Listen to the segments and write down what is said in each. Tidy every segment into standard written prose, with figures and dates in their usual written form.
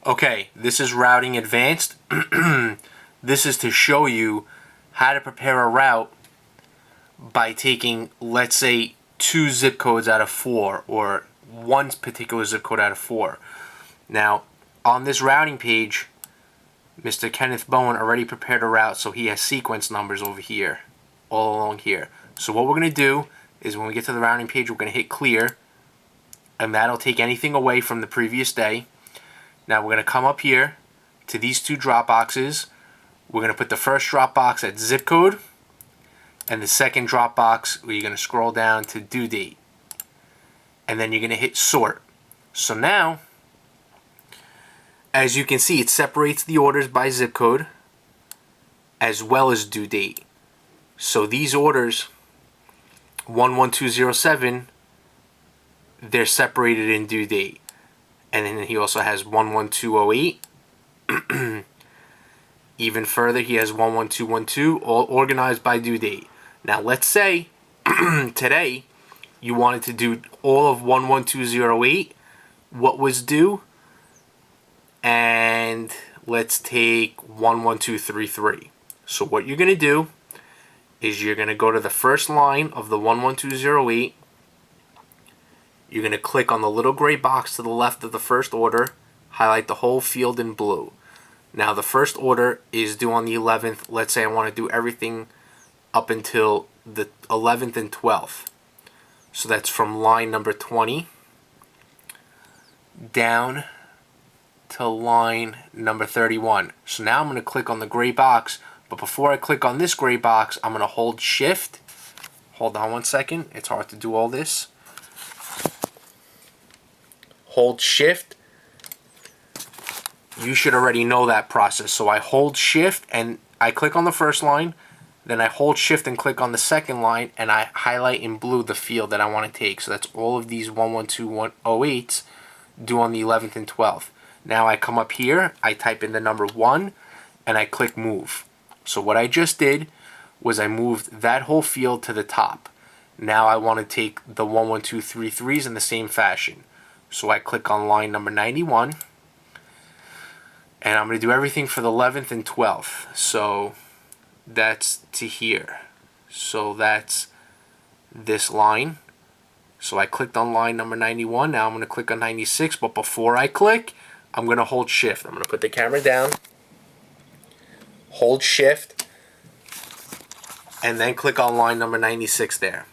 Okay, this is Routing Advanced. This is to show you how to prepare a route by taking, let's say, 2 zip codes out of 4 or one particular zip code out of 4. Now, on this routing page, Mr. Kenneth Bowen already prepared a route, so he has sequence numbers over here, all along here. So what we're going to do is when we get to the routing page, we're going to hit clear, and that'll take anything away from the previous day. Now we're going to come up here to these 2 drop boxes. We're going to put the first drop box at zip code, and the second drop box, you're going to scroll down to due date. And then you're going to hit sort. So now, as you can see, it separates the orders by zip code as well as due date. So these orders, 11207, they're separated in due date. And then he also has 11208. Even further, he has 11212, all organized by due date. Now, let's say today you wanted to do all of 11208, what was due, and let's take 11233. So what you're going to do is you're going to go to the first line of the 11208. You're going to click on the little gray box to the left of the first order, highlight the whole field in blue. Now the first order is due on the 11th. Let's say I want to do everything up until the 11th and 12th. So that's from line number 20 down to line number 31. So now I'm going to click on the gray box, but before I click on this gray box, I'm going to hold shift. Hold on one second. It's hard to do all this. Hold shift. You should already know that process. So I hold shift and I click on the first line, then I hold shift and click on the second line, and I highlight in blue the field that I want to take. So that's all of these 11208s due on the 11th and 12th. Now I come up here, I type in the number 1, and I click move. So what I just did was I moved that whole field to the top. Now I want to take the 11233s in the same fashion. So I click on line number 91, and I'm going to do everything for the 11th and 12th. So that's to here. So that's this line. So I clicked on line number 91. Now I'm going to click on 96. But before I click, I'm going to hold shift. I'm going to put the camera down, hold shift, and then click on line number 96 there.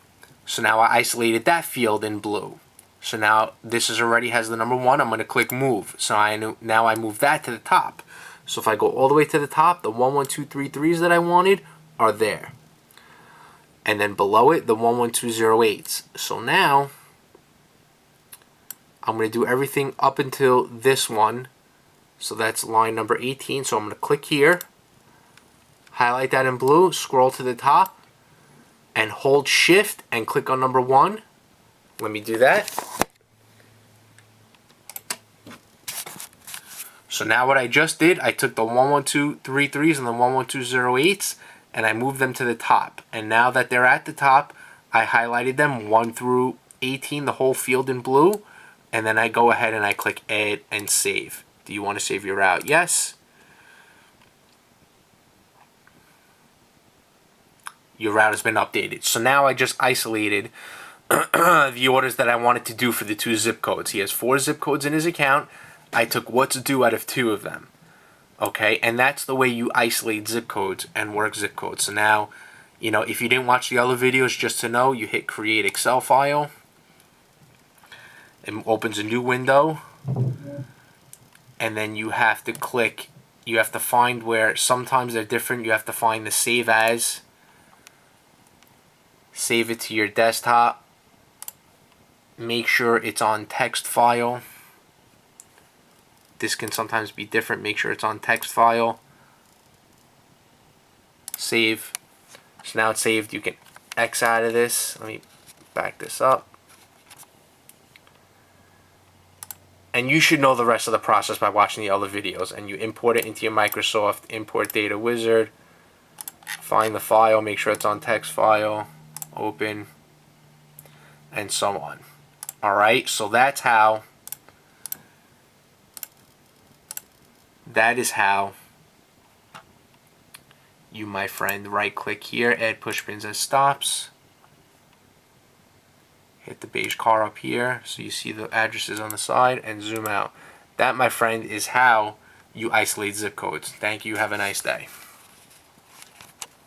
So now I isolated that field in blue. So now this is already has the number 1. I'm going to click move. So now I move that to the top. So if I go all the way to the top, the 11233s that I wanted are there. And then below it, the 11208s. So now I'm going to do everything up until this one. So that's line number 18. So I'm going to click here, highlight that in blue, scroll to the top, and hold shift and click on number 1. Let me do that. So now what I just did, I took the 11233s and the 11208s and I moved them to the top. And now that they're at the top, I highlighted them 1 through 18, the whole field in blue. And then I go ahead and I click add and save. Do you want to save your route? Yes. Your route has been updated. So now I just isolated the orders that I wanted to do for the 2 zip codes. He has 4 zip codes in his account. I took what's due out of 2 of them. Okay, and that's the way you isolate zip codes and work zip codes. So now, if you didn't watch the other videos, just to know, you hit create Excel file. It opens a new window. And then you have to click, you have to find where, sometimes they're different, you have to find the save as. Save it to your desktop. Make sure it's on text file. This can sometimes be different. Make sure it's on text file. Save. So now it's saved. You can X out of this. Let me back this up. And you should know the rest of the process by watching the other videos. And you import it into your Microsoft Import Data Wizard. Find the file. Make sure it's on text file. Open. And so on. Alright, so that's how that is how you, my friend, right click here, add push pins as stops. Hit the beige car up here so you see the addresses on the side and zoom out. That, my friend, is how you isolate zip codes. Thank you. Have a nice day.